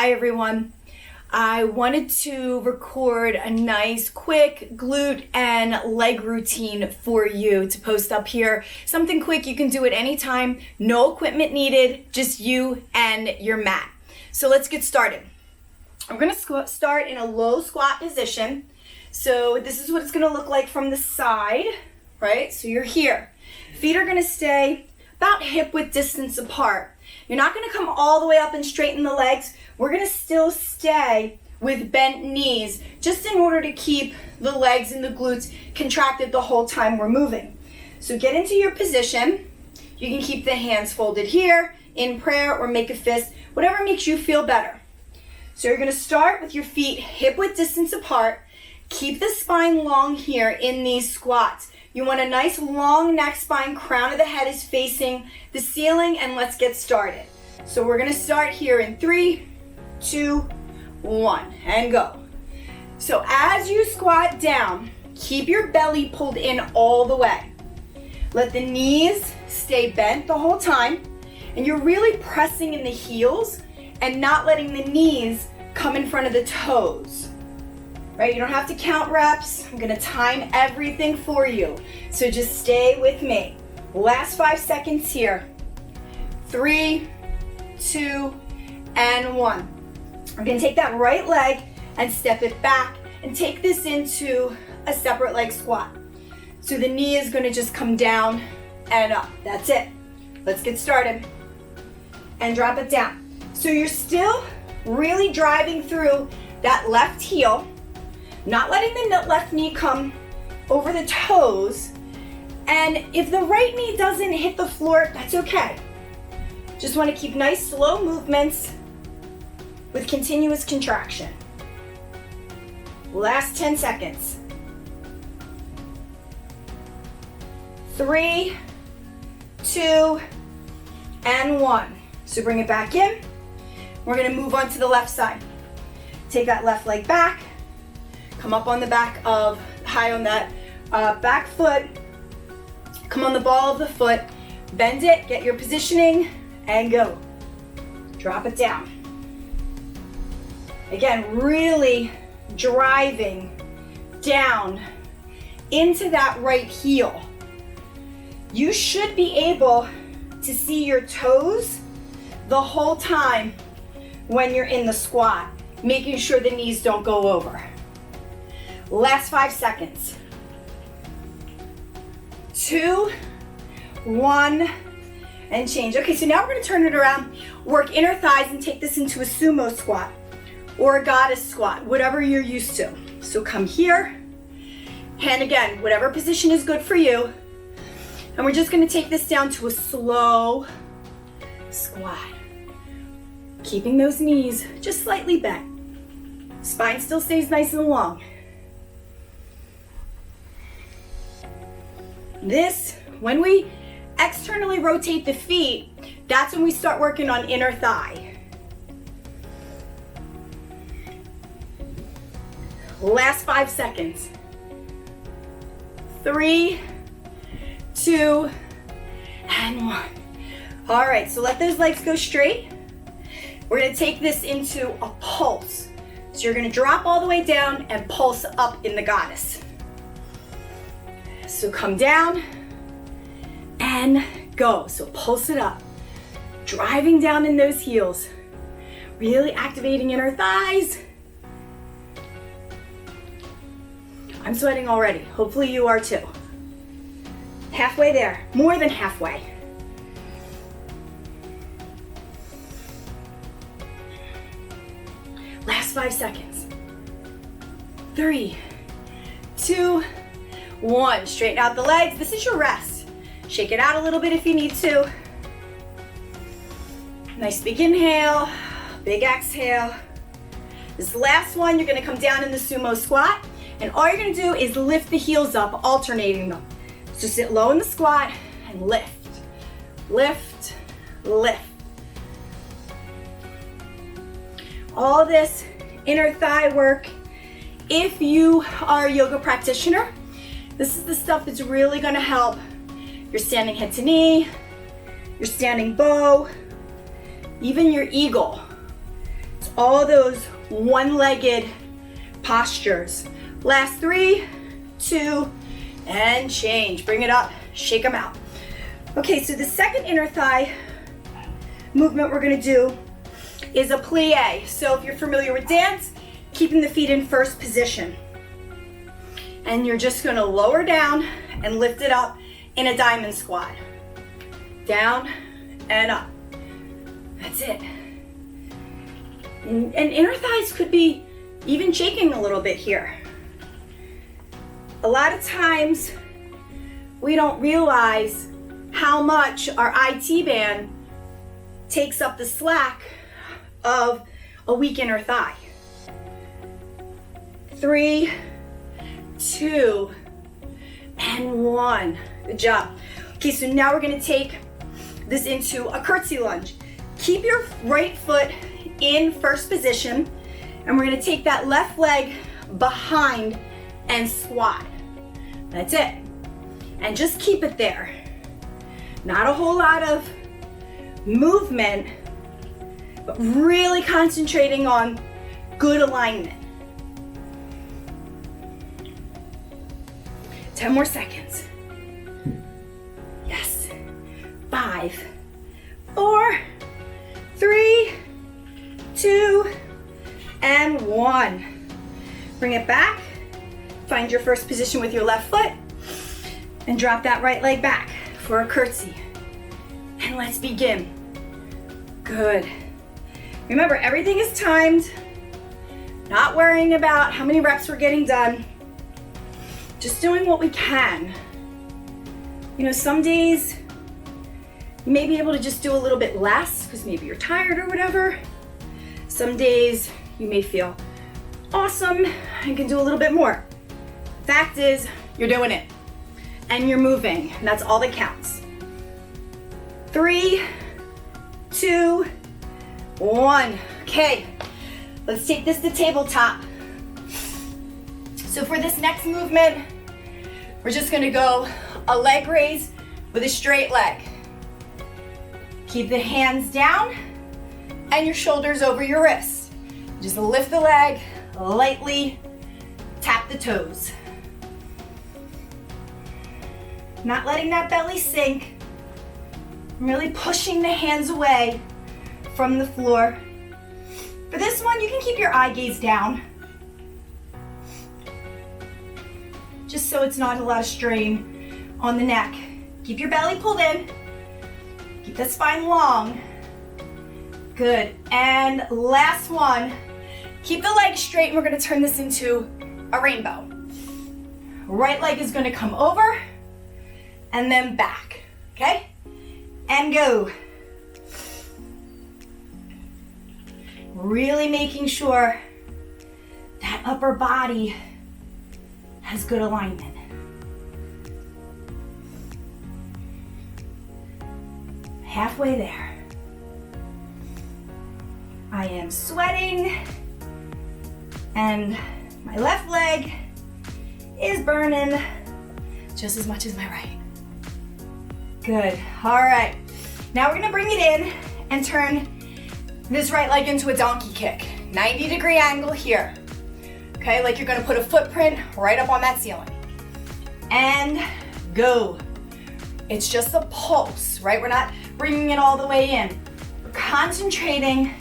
Hi everyone. I wanted to record a nice quick glute and leg routine for you to post up here. Something quick, you can do it anytime, no equipment needed, just you and your mat. So let's get started. I'm gonna start in a low squat position. So this is what it's gonna look like from the side, right? So you're here. Feet are gonna stay about hip width distance apart. You're not gonna come all the way up and straighten the legs. We're gonna still stay with bent knees, just in order to keep the legs and the glutes contracted the whole time we're moving. So get into your position. You can keep the hands folded here, in prayer, or make a fist, whatever makes you feel better. So you're gonna start with your feet hip width distance apart. Keep the spine long here in these squats. You want a nice long neck spine, crown of the head is facing the ceiling, and let's get started. So we're gonna start here in 3, 2, 1, and go. So as you squat down, keep your belly pulled in all the way. Let the knees stay bent the whole time, and you're really pressing in the heels and not letting the knees come in front of the toes. Right, you don't have to count reps. I'm gonna time everything for you. So just stay with me. Last 5 seconds here. 3, 2, and 1. We're gonna take that right leg and step it back and take this into a separate leg squat. So the knee is gonna just come down and up. That's it. Let's get started. And drop it down. So you're still really driving through that left heel, not letting the left knee come over the toes. And if the right knee doesn't hit the floor, that's okay. Just want to keep nice slow movements with continuous contraction. Last 10 seconds. 3, 2, and 1. So bring it back in. We're gonna move on to the left side. Take that left leg back. Come up on the back of, high on that back foot. Come on the ball of the foot. Bend it, get your positioning, and go. Drop it down. Again, really driving down into that right heel. You should be able to see your toes the whole time when you're in the squat, making sure the knees don't go over. Last 5 seconds. 2, 1, and change. Okay, so now we're gonna turn it around, work inner thighs, and take this into a sumo squat or a goddess squat, whatever you're used to. So come here, and again, whatever position is good for you. And we're just gonna take this down to a slow squat. Keeping those knees just slightly bent. Spine still stays nice and long. This, when we externally rotate the feet, that's when we start working on inner thigh. Last 5 seconds. 3, 2, and 1. All right, so let those legs go straight. We're gonna take this into a pulse. So you're gonna drop all the way down and pulse up in the goddess. So come down and go. So pulse it up. Driving down in those heels. Really activating inner thighs. I'm sweating already. Hopefully you are too. Halfway there, more than halfway. Last 5 seconds. 3, 2, 1. Straighten out the legs. This is your rest. Shake it out a little bit if you need to. Nice big inhale, big exhale. This last one, you're gonna come down in the sumo squat, and all you're gonna do is lift the heels up, alternating them. So sit low in the squat and lift, lift, lift. All this inner thigh work. If you are a yoga practitioner, this is the stuff that's really gonna help your standing head to knee, your standing bow, even your eagle. It's all those one-legged postures. Last 3, 2, and change. Bring it up, shake them out. Okay, so the second inner thigh movement we're gonna do is a plie. So if you're familiar with dance, keeping the feet in first position. And you're just gonna lower down and lift it up in a diamond squat. Down and up. That's it. And inner thighs could be even shaking a little bit here. A lot of times we don't realize how much our IT band takes up the slack of a weak inner thigh. 3, 2, and 1. Good job. Okay, so now we're gonna take this into a curtsy lunge. Keep your right foot in first position, and we're gonna take that left leg behind and squat. That's it. And just keep it there. Not a whole lot of movement, but really concentrating on good alignment. 10 more seconds. Yes. 5, 4, 3, 2, and 1. Bring it back. Find your first position with your left foot and drop that right leg back for a curtsy. And let's begin. Good. Remember, everything is timed. Not worrying about how many reps we're getting done. Just doing what we can. You know, some days you may be able to just do a little bit less because maybe you're tired or whatever. Some days you may feel awesome and can do a little bit more. Fact is, you're doing it and you're moving, and that's all that counts. 3, 2, 1. Okay, let's take this to tabletop. So for this next movement, we're just gonna go a leg raise with a straight leg. Keep the hands down and your shoulders over your wrists. Just lift the leg, lightly tap the toes. Not letting that belly sink. Really pushing the hands away from the floor. For this one, you can keep your eye gaze down, just so it's not a lot of strain on the neck. Keep your belly pulled in. Keep the spine long. Good. And last one. Keep the legs straight, and we're gonna turn this into a rainbow. Right leg is gonna come over and then back, okay? And go. Really making sure that upper body has good alignment. Halfway there. I am sweating and my left leg is burning just as much as my right. Good. All right. Now we're gonna bring it in and turn this right leg into a donkey kick. 90-degree angle here. Okay, like you're gonna put a footprint right up on that ceiling. And go. It's just a pulse, right? We're not bringing it all the way in. We're concentrating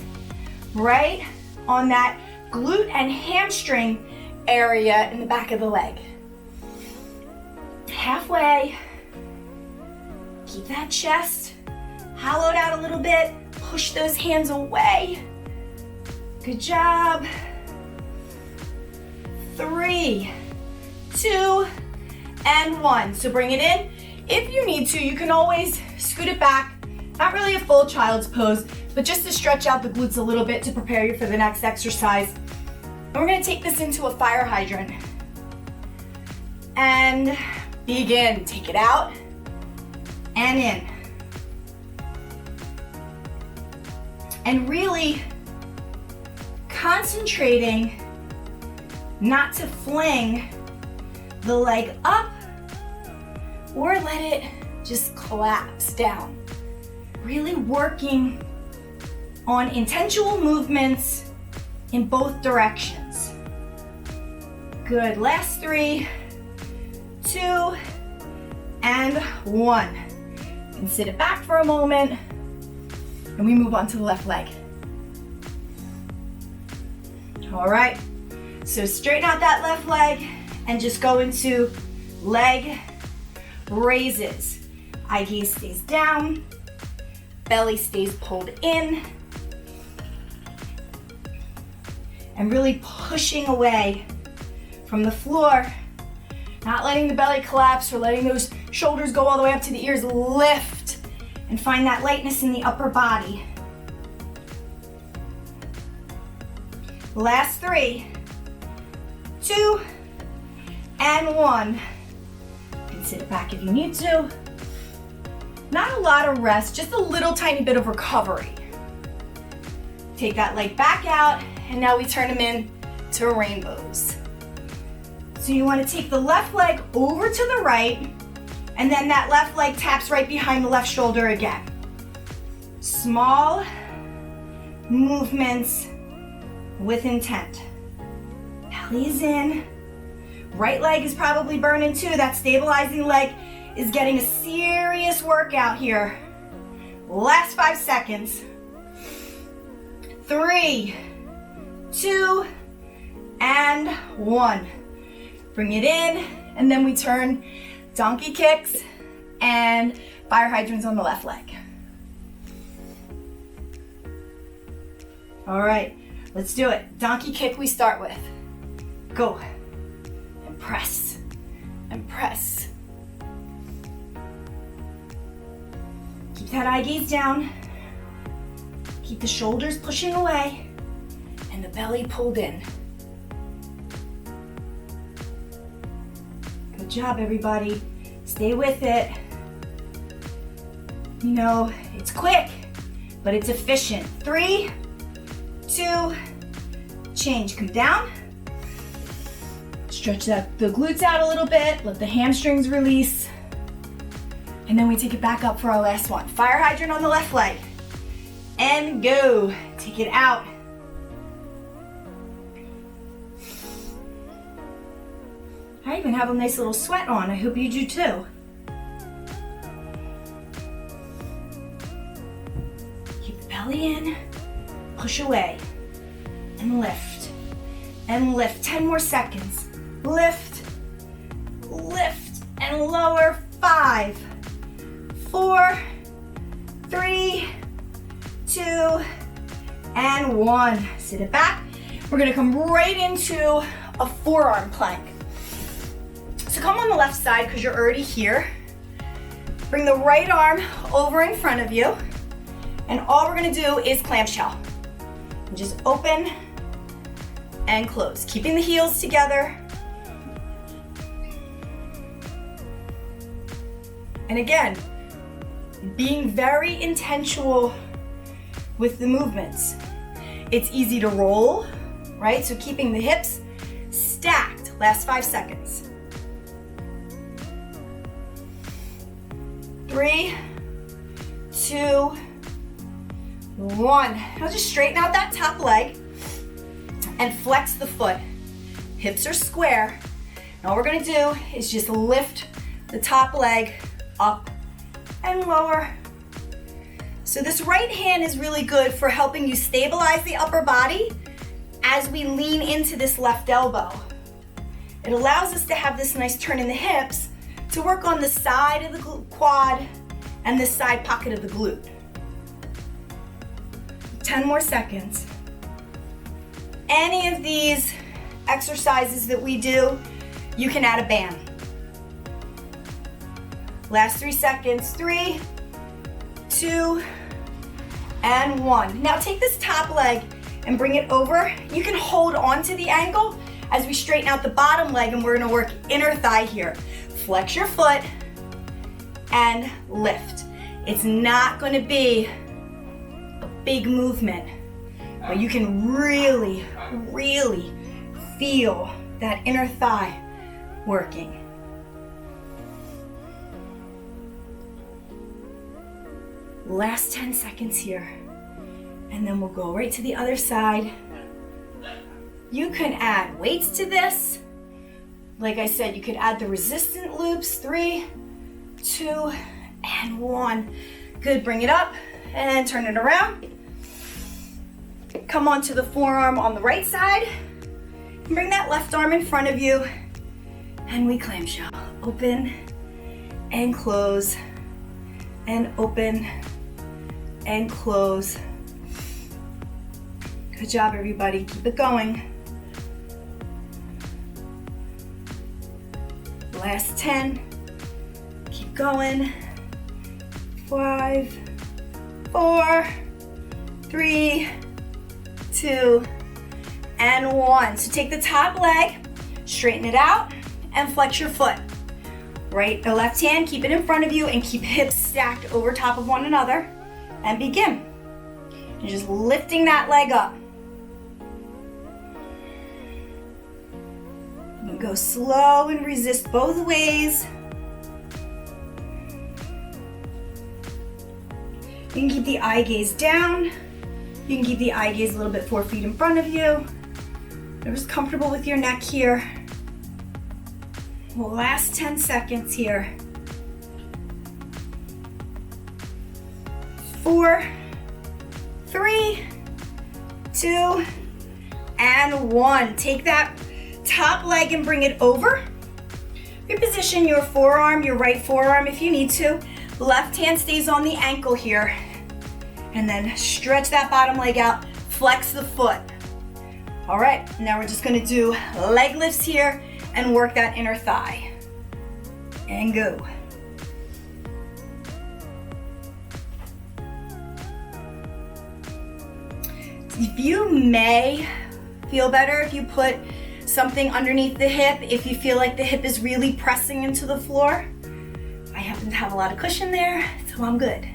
right on that glute and hamstring area in the back of the leg. Halfway. Keep that chest hollowed out a little bit. Push those hands away. Good job. 3, 2, and 1. So bring it in. If you need to, you can always scoot it back. Not really a full child's pose, but just to stretch out the glutes a little bit to prepare you for the next exercise. And we're gonna take this into a fire hydrant. And begin. Take it out and in. And really concentrating not to fling the leg up or let it just collapse down. Really working on intentional movements in both directions. Good, last 3, 2, and 1. And sit it back for a moment, and we move on to the left leg. All right, so straighten out that left leg and just go into leg raises. Eye gaze stays down, belly stays pulled in, and really pushing away from the floor, not letting the belly collapse or letting those shoulders go all the way up to the ears. Lift and find that lightness in the upper body. Last 3, 2, and 1. You can sit it back if you need to. Not a lot of rest, just a little tiny bit of recovery. Take that leg back out, and now we turn them in to rainbows. So you want to take the left leg over to the right, and then that left leg taps right behind the left shoulder again. Small movements with intent. Belly is in. Right leg is probably burning too. That stabilizing leg is getting a serious workout here. Last 5 seconds. 3, 2, and 1. Bring it in, and then we turn donkey kicks and fire hydrants on the left leg. All right, let's do it. Donkey kick we start with. Go, and press, and press. Keep that eye gaze down. Keep the shoulders pushing away and the belly pulled in. Good job, everybody. Stay with it. You know, it's quick, but it's efficient. 3, 2, change. Come down. Stretch the glutes out a little bit. Let the hamstrings release. And then we take it back up for our last one. Fire hydrant on the left leg. And go. Take it out. I even have a nice little sweat on. I hope you do too. Keep the belly in. Push away. And lift. And lift. 10 more seconds. Lift. Lift. And lower. 5, 4, 3, 2, and 1. Sit it back. We're gonna come right into a forearm plank. So come on the left side because you're already here. Bring the right arm over in front of you. And all we're gonna do is clamshell. And just open and close. Keeping the heels together. And again, being very intentional with the movements. It's easy to roll, right? So keeping the hips stacked. Last 5 seconds. 3, 2, 1. Now just straighten out that top leg and flex the foot. Hips are square. And all we're gonna do is just lift the top leg up and lower. So this right hand is really good for helping you stabilize the upper body as we lean into this left elbow. It allows us to have this nice turn in the hips to work on the side of the quad and the side pocket of the glute. 10 more seconds. Any of these exercises that we do, you can add a band. Last 3 seconds. 3, 2, and 1. Now take this top leg and bring it over. You can hold on to the ankle as we straighten out the bottom leg, and we're gonna work inner thigh here. Flex your foot and lift. It's not gonna be a big movement, but you can really, really feel that inner thigh working. Last 10 seconds here. And then we'll go right to the other side. You can add weights to this. Like I said, you could add the resistant loops. 3, 2, and 1. Good, bring it up and turn it around. Come onto the forearm on the right side. Bring that left arm in front of you. And we clamshell. Open and close. And open and close. Good job, everybody. Keep it going. Last 10. Keep going. 5, 4, 3, 2, and 1. So take the top leg, straighten it out, and flex your foot. Right or left hand, keep it in front of you, and keep hips stacked over top of one another. And begin. And just lifting that leg up. And go slow and resist both ways. You can keep the eye gaze down. You can keep the eye gaze a little bit 4 feet in front of you. Whatever's comfortable with your neck here. Last 10 seconds here. 4, 3, 2, and 1. Take that top leg and bring it over. Reposition your forearm, your right forearm if you need to. Left hand stays on the ankle here. And then stretch that bottom leg out, flex the foot. All right, now we're just gonna do leg lifts here and work that inner thigh. And go. If you may feel better if you put something underneath the hip, if you feel like the hip is really pressing into the floor. I happen to have a lot of cushion there, so I'm good.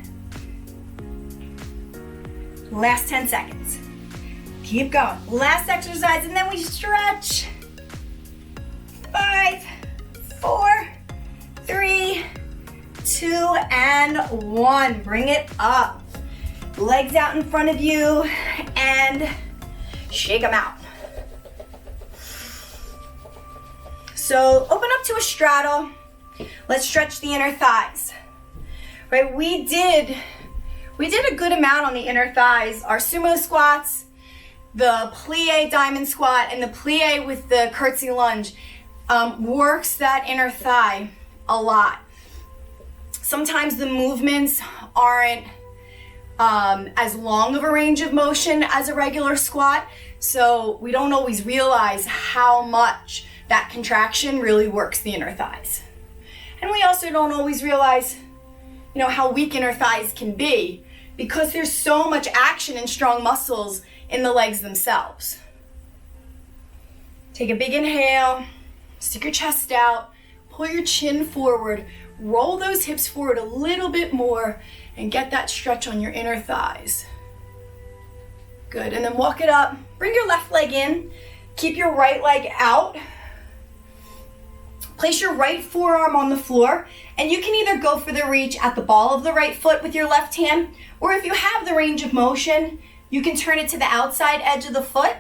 Last 10 seconds. Keep going. Last exercise, and then we stretch. 5, 4, 3, 2, and 1. Bring it up. Legs out in front of you, and shake them out. So open up to a straddle. Let's stretch the inner thighs. Right, we did a good amount on the inner thighs. Our sumo squats, the plie diamond squat, and the plie with the curtsy lunge works that inner thigh a lot. Sometimes the movements aren't as long of a range of motion as a regular squat, so we don't always realize how much that contraction really works the inner thighs. And we also don't always realize, how weak inner thighs can be because there's so much action and strong muscles in the legs themselves. Take a big inhale, stick your chest out, pull your chin forward, roll those hips forward a little bit more, and get that stretch on your inner thighs. Good, and then walk it up. Bring your left leg in, keep your right leg out. Place your right forearm on the floor, and you can either go for the reach at the ball of the right foot with your left hand, or if you have the range of motion, you can turn it to the outside edge of the foot,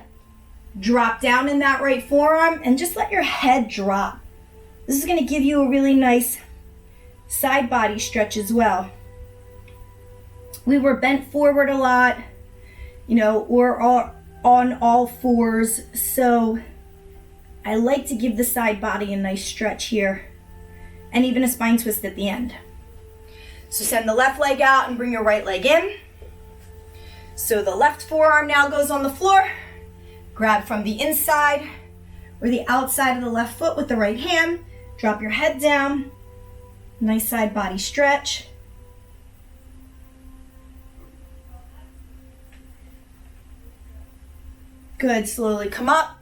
drop down in that right forearm, and just let your head drop. This is gonna give you a really nice side body stretch as well. We were bent forward a lot, or on all fours, so I like to give the side body a nice stretch here, and even a spine twist at the end. So send the left leg out and bring your right leg in. So the left forearm now goes on the floor. Grab from the inside or the outside of the left foot with the right hand. Drop your head down. Nice side body stretch. Good, slowly come up.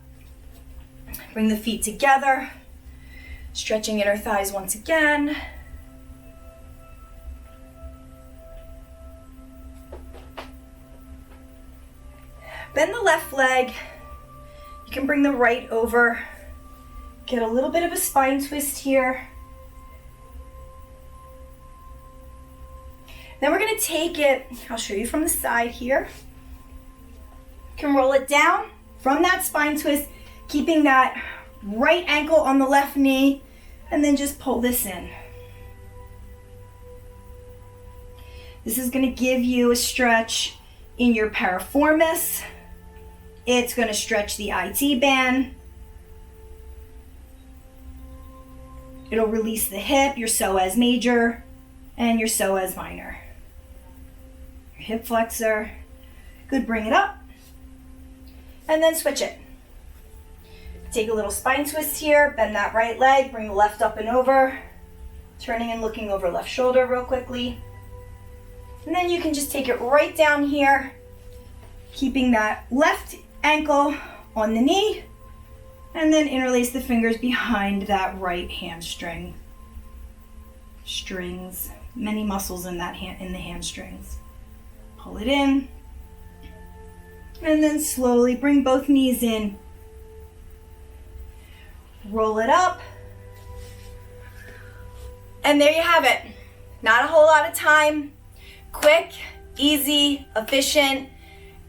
Bring the feet together, stretching inner thighs once again. Bend the left leg. You can bring the right over. Get a little bit of a spine twist here. Then we're gonna take it, I'll show you from the side here. You can roll it down from that spine twist, keeping that right ankle on the left knee, and then just pull this in. This is going to give you a stretch in your piriformis. It's going to stretch the IT band. It'll release the hip, your psoas major, and your psoas minor. Your hip flexor. Good, bring it up. And then switch it. Take a little spine twist here, bend that right leg, bring the left up and over. Turning and looking over left shoulder real quickly. And then you can just take it right down here, keeping that left ankle on the knee, and then interlace the fingers behind that right hamstring. Strings, many muscles in that in the hamstrings. Pull it in, and then slowly bring both knees in. Roll it up, and there you have it. Not a whole lot of time. Quick, easy, efficient,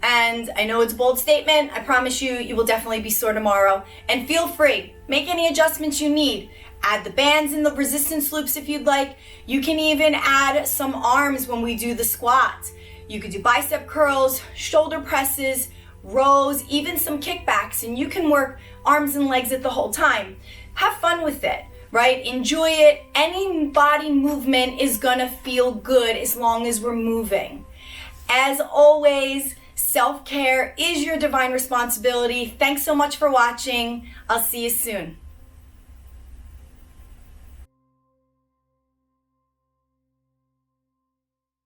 and I know it's a bold statement. I promise you, you will definitely be sore tomorrow. And feel free, make any adjustments you need. Add the bands and the resistance loops if you'd like. You can even add some arms when we do the squat. You could do bicep curls, shoulder presses, rows, even some kickbacks, and you can work arms and legs at the whole time. Have fun with it. Right? Enjoy it. Any body movement is gonna feel good as long as we're moving. As always, self-care is your divine responsibility. Thanks so much for watching. I'll see you soon.